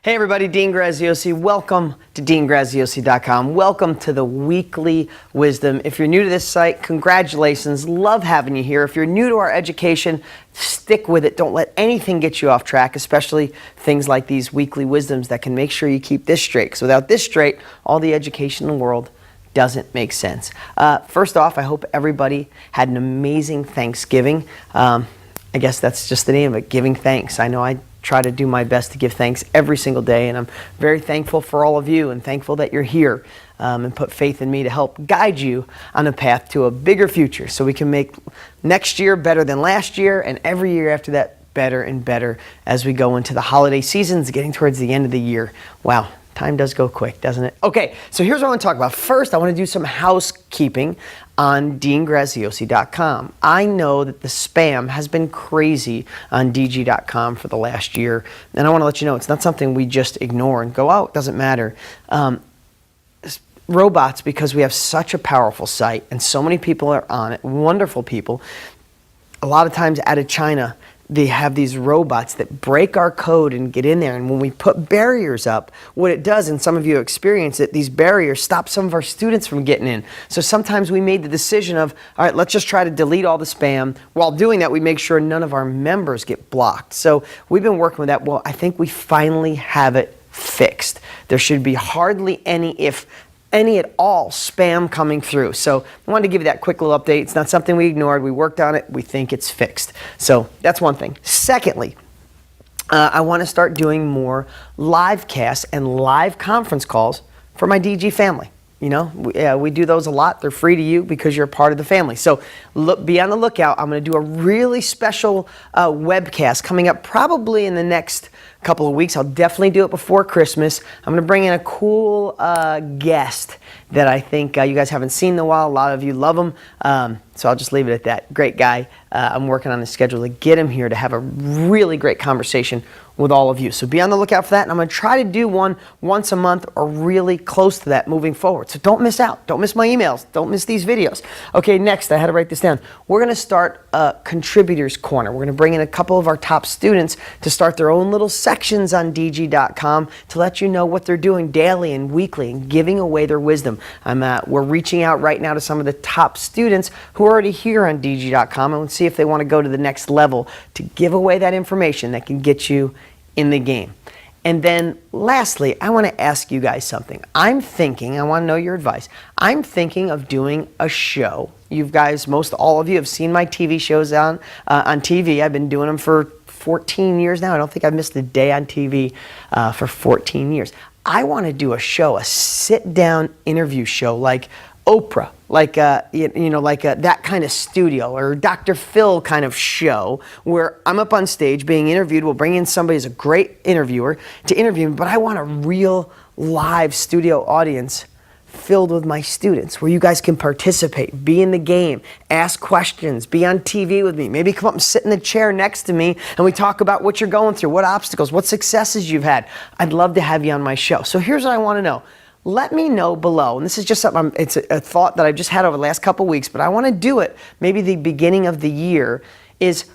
Hey everybody, Dean Graziosi. Welcome to DeanGraziosi.com. Welcome to the Weekly Wisdom. If you're new to this site, congratulations. Love having you here. If you're new to our education, stick with it. Don't let anything get you off track, especially things like these weekly wisdoms that can make sure you keep this straight. Because without this straight, all the education in the world doesn't make sense. First off, I hope everybody had an amazing Thanksgiving. I guess that's just the name of it, giving thanks. I know I try to do my best to give thanks every single day, and I'm very thankful for all of you and thankful that you're here and put faith in me to help guide you on a path to a bigger future so we can make next year better than last year and every year after that better and better as we go into the holiday seasons, getting towards the end of the year. Wow. Time does go quick, doesn't it? Okay, so here's what I want to talk about. First, I want to do some housekeeping on DeanGraziosi.com. I know that the spam has been crazy on DG.com for the last year, and I want to let you know it's not something we just ignore and go, oh, it doesn't matter. Robots, because we have such a powerful site and so many people are on it, wonderful people, a lot of times out of China, they have these robots that break our code and get in there. And when we put barriers up, what it does, and some of you experience it, these barriers stop some of our students from getting in. So sometimes we made the decision of, all right, let's just try to delete all the spam. While doing that, we make sure none of our members get blocked. So we've been working with that. Well, I think we finally have it fixed. There should be hardly any, if any at all, spam coming through. So I wanted to give you that quick little update. It's not something we ignored. We worked on it. We think it's fixed. So that's one thing. Secondly, I want to start doing more live casts and live conference calls for my DG family. You know, we do those a lot. They're free to you because you're a part of the family. So be on the lookout. I'm going to do a really special webcast coming up probably in the next couple of weeks. I'll definitely do it before Christmas. I'm going to bring in a cool guest that I think you guys haven't seen in a while. A lot of you love him. So I'll just leave it at that. Great guy. I'm working on the schedule to get him here to have a really great conversation with all of you. So be on the lookout for that. And I'm going to try to do one once a month or really close to that moving forward. So don't miss out. Don't miss my emails. Don't miss these videos. Okay, next, I had to write this down. We're going to start a Contributors Corner. We're going to bring in a couple of our top students to start their own little sections on DG.com to let you know what they're doing daily and weekly and giving away their wisdom. We're reaching out right now to some of the top students who are already here on DG.com and we'll see if they want to go to the next level to give away that information that can get you in the game. And then lastly, I want to ask you guys something. I want to know your advice. I'm thinking of doing a show. You guys, most all of you have seen my TV shows on TV. I've been doing them for 14 years now. I don't think I've missed a day on TV for 14 years. I want to do a show, a sit-down interview show like Oprah, like that kind of studio, or Dr. Phil kind of show where I'm up on stage being interviewed. We'll bring in somebody who's a great interviewer to interview me, but I want a real live studio audience filled with my students where you guys can participate, be in the game, ask questions, be on TV with me, maybe come up and sit in the chair next to me and we talk about what you're going through, what obstacles, what successes you've had. I'd love to have you on my show. So here's what I want to know. Let me know below, and this is just something, it's a thought that I've just had over the last couple weeks, but I want to do it maybe the beginning of the year, is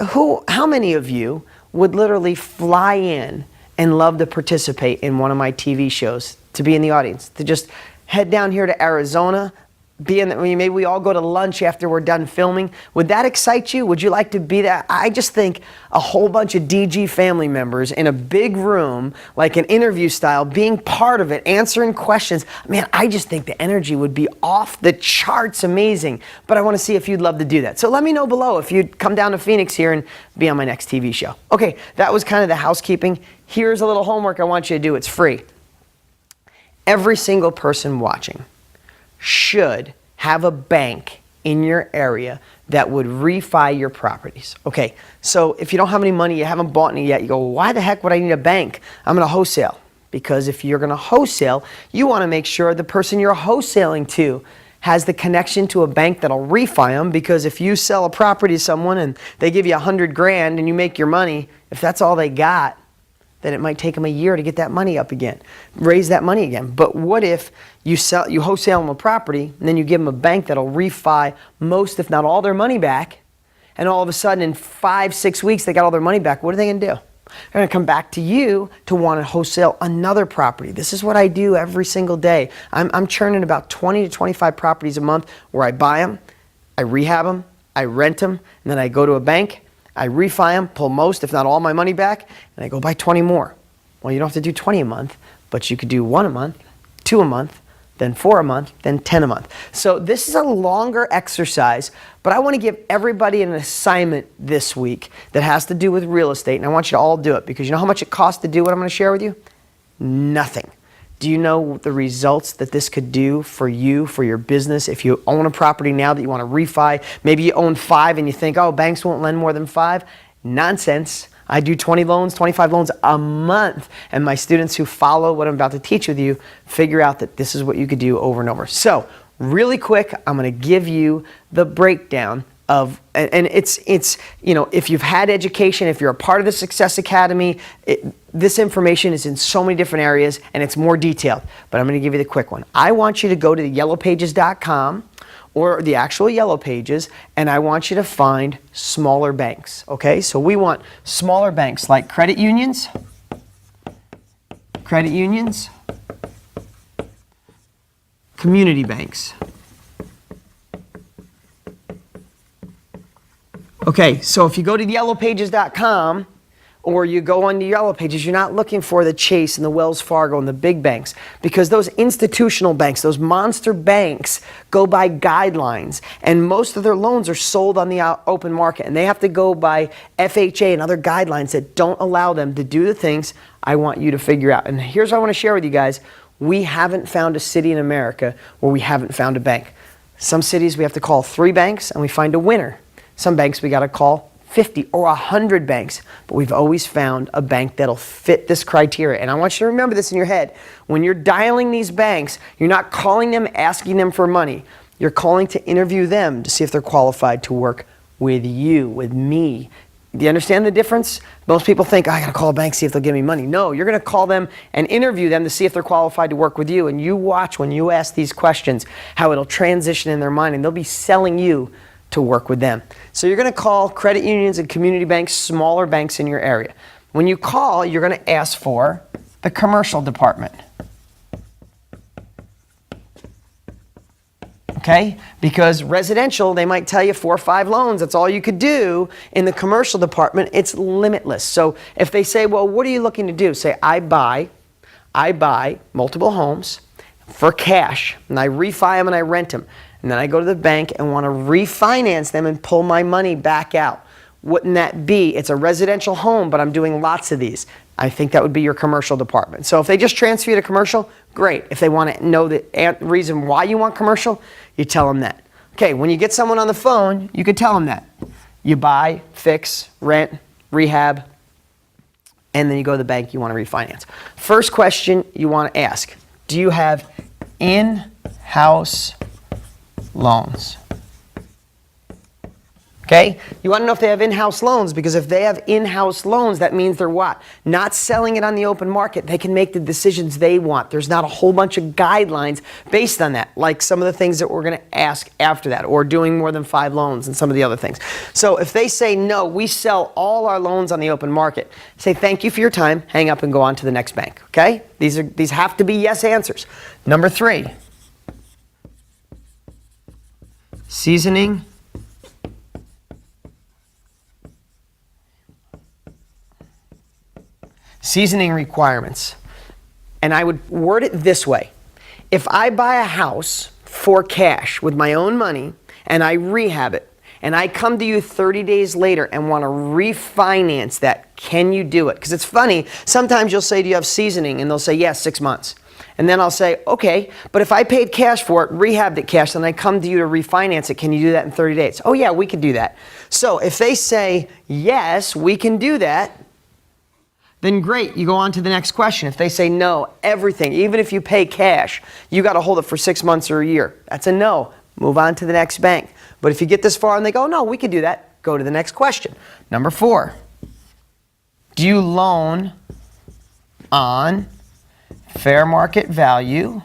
how many of you would literally fly in and love to participate in one of my TV shows, to be in the audience, to just head down here to Arizona, maybe we all go to lunch after we're done filming. Would that excite you? Would you like to be that? I just think a whole bunch of DG family members in a big room, like an interview style, being part of it, answering questions. Man, I just think the energy would be off the charts amazing. But I want to see if you'd love to do that. So let me know below if you'd come down to Phoenix here and be on my next TV show. Okay, that was kind of the housekeeping. Here's a little homework I want you to do. It's free. Every single person watching should have a bank in your area that would refi your properties. Okay, so if you don't have any money, you haven't bought any yet, you go, well, why the heck would I need a bank? I'm going to wholesale. Because if you're going to wholesale, you want to make sure the person you're wholesaling to has the connection to a bank that'll refi them, because if you sell a property to someone and they give you 100 grand and you make your money, if that's all they got, then it might take them a year to get that money up again, raise that money again. But what if you wholesale them a property and then you give them a bank that'll refi most, if not all, their money back, and all of a sudden in 5-6 weeks they got all their money back? What are they going to do? They're going to come back to you to want to wholesale another property. This is what I do every single day. I'm churning about 20 to 25 properties a month where I buy them, I rehab them, I rent them, and then I go to a bank, I refi them, pull most, if not all my money back, and I go buy 20 more. Well, you don't have to do 20 a month, but you could do 1 a month, 2 a month, then 4 a month, then 10 a month. So this is a longer exercise, but I want to give everybody an assignment this week that has to do with real estate, and I want you to all do it because you know how much it costs to do what I'm going to share with you? Nothing. Do you know the results that this could do for you, for your business? If you own a property now that you want to refi, maybe you own 5 and you think, oh, banks won't lend more than 5. Nonsense. I do 20 loans, 25 loans a month. And my students who follow what I'm about to teach with you figure out that this is what you could do over and over. So really quick, I'm going to give you the breakdown of, and it's you know, if you've had education, if you're a part of the Success Academy, this information is in so many different areas and it's more detailed. But I'm going to give you the quick one. I want you to go to the yellowpages.com or the actual Yellow Pages, and I want you to find smaller banks, okay? So we want smaller banks like credit unions, community banks. Okay, so if you go to yellowpages.com or you go on the Yellow Pages, you're not looking for the Chase and the Wells Fargo and the big banks because those institutional banks, those monster banks go by guidelines and most of their loans are sold on the open market and they have to go by FHA and other guidelines that don't allow them to do the things I want you to figure out. And here's what I want to share with you guys. We haven't found a city in America where we haven't found a bank. Some cities we have to call 3 banks and we find a winner. Some banks we got to call 50 or 100 banks, but we've always found a bank that'll fit this criteria. And I want you to remember this in your head. When you're dialing these banks, you're not calling them, asking them for money. You're calling to interview them to see if they're qualified to work with you, with me. Do you understand the difference? Most people think, oh, I got to call a bank, see if they'll give me money. No, you're going to call them and interview them to see if they're qualified to work with you. And you watch when you ask these questions, how it'll transition in their mind, and they'll be selling you to work with them. So you're going to call credit unions and community banks, smaller banks in your area. When you call, you're going to ask for the commercial department. Okay? Because residential, they might tell you 4 or 5 loans. That's all you could do. In the commercial department, it's limitless. So if they say, well, what are you looking to do? Say, I buy multiple homes for cash, and I refi them and I rent them. And then I go to the bank and want to refinance them and pull my money back out. Wouldn't that be? It's a residential home, but I'm doing lots of these. I think that would be your commercial department. So if they just transfer you to commercial, great. If they want to know the reason why you want commercial, you tell them that. Okay, when you get someone on the phone, you could tell them that. You buy, fix, rent, rehab, and then you go to the bank, you want to refinance. First question you want to ask, do you have in-house loans? Okay? You want to know if they have in-house loans, because if they have in-house loans, that means they're what? Not selling it on the open market. They can make the decisions they want. There's not a whole bunch of guidelines based on that, like some of the things that we're going to ask after that, or doing more than 5 loans and some of the other things. So if they say, no, we sell all our loans on the open market, say thank you for your time, hang up and go on to the next bank. Okay? These have to be yes answers. Number 3. Seasoning requirements. And I would word it this way. If I buy a house for cash with my own money and I rehab it and I come to you 30 days later and want to refinance that, can you do it? Because it's funny, sometimes you'll say, do you have seasoning? And they'll say, yes, 6 months. And then I'll say, okay, but if I paid cash for it, rehabbed it cash, and I come to you to refinance it, can you do that in 30 days? Oh yeah, we can do that. So if they say, yes, we can do that, then great, you go on to the next question. If they say no, everything, even if you pay cash, you got to hold it for 6 months or a year. That's a no. Move on to the next bank. But if you get this far and they go, no, we can do that, go to the next question. Number 4, do you loan on fair market value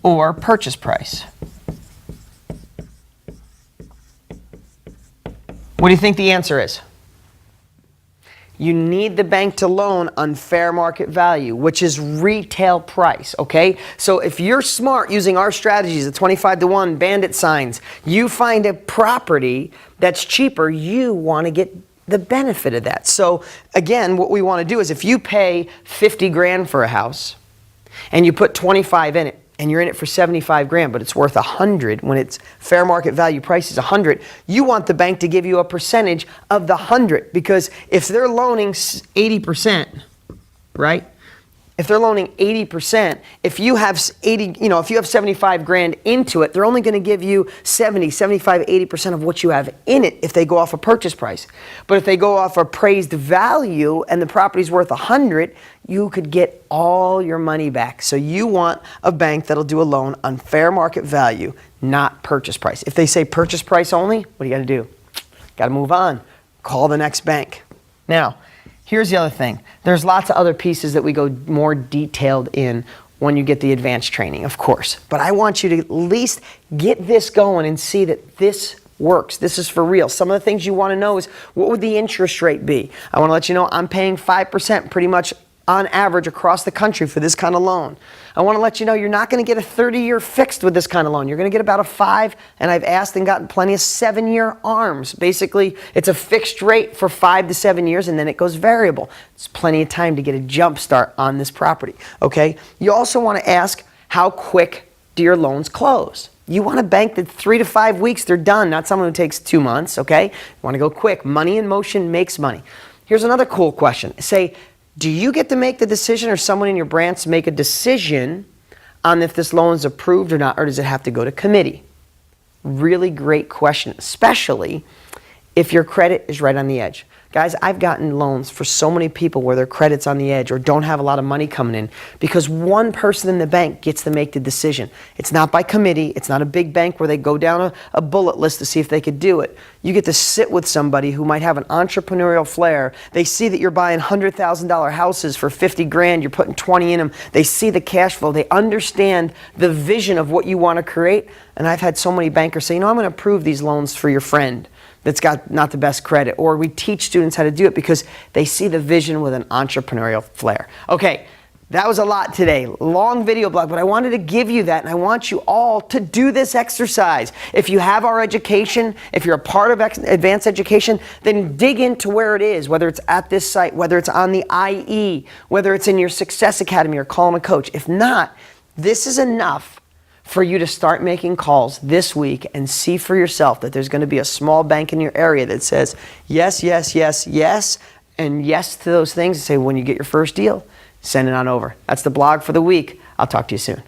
or purchase price? What do you think the answer is? You need the bank to loan on fair market value, which is retail price, okay? So if you're smart using our strategies, the 25-to-1 bandit signs, you find a property that's cheaper, you want to get the benefit of that. So again, what we want to do is if you pay 50 grand for a house and you put 25 in it, and you're in it for 75 grand, but it's worth 100 when its fair market value price is 100, you want the bank to give you a percentage of the 100, because if they're loaning 80%, right? If they're loaning 80%, if you have if you have 75 grand into it, they're only going to give you 70, 75, 80% of what you have in it if they go off a purchase price. But if they go off appraised value and the property's worth 100, you could get all your money back. So you want a bank that'll do a loan on fair market value, not purchase price. If they say purchase price only, what do you got to do? Got to move on. Call the next bank. Now, here's the other thing. There's lots of other pieces that we go more detailed in when you get the advanced training, of course. But I want you to at least get this going and see that this works. This is for real. Some of the things you want to know is, what would the interest rate be? I want to let you know I'm paying 5% pretty much on average across the country for this kind of loan. I want to let you know you're not going to get a 30-year fixed with this kind of loan. You're going to get about a 5, and I've asked and gotten plenty of 7-year ARMs. Basically, it's a fixed rate for 5 to 7 years, and then it goes variable. It's plenty of time to get a jump start on this property, okay? You also want to ask, how quick do your loans close? You want a bank that 3 to 5 weeks, they're done, not someone who takes 2 months, okay? You want to go quick. Money in motion makes money. Here's another cool question. Say, do you get to make the decision, or someone in your branch make a decision on if this loan is approved or not, or does it have to go to committee? Really great question, especially if your credit is right on the edge. Guys, I've gotten loans for so many people where their credit's on the edge or don't have a lot of money coming in because one person in the bank gets to make the decision. It's not by committee. It's not a big bank where they go down a bullet list to see if they could do it. You get to sit with somebody who might have an entrepreneurial flair. They see that you're buying $100,000 houses for 50 grand. You're putting 20 in them. They see the cash flow. They understand the vision of what you want to create. And I've had so many bankers say, I'm going to approve these loans for your friend that's got not the best credit. Or we teach students how to do it because they see the vision with an entrepreneurial flair. Okay, that was a lot today. Long video blog, but I wanted to give you that, and I want you all to do this exercise. If you have our education, if you're a part of advanced education, then dig into where it is, whether it's at this site, whether it's on the IE, whether it's in your Success Academy or call them a coach. If not, this is enough for you to start making calls this week and see for yourself that there's going to be a small bank in your area that says yes, yes, yes, yes, and yes to those things, and say when you get your first deal, send it on over. That's the blog for the week. I'll talk to you soon.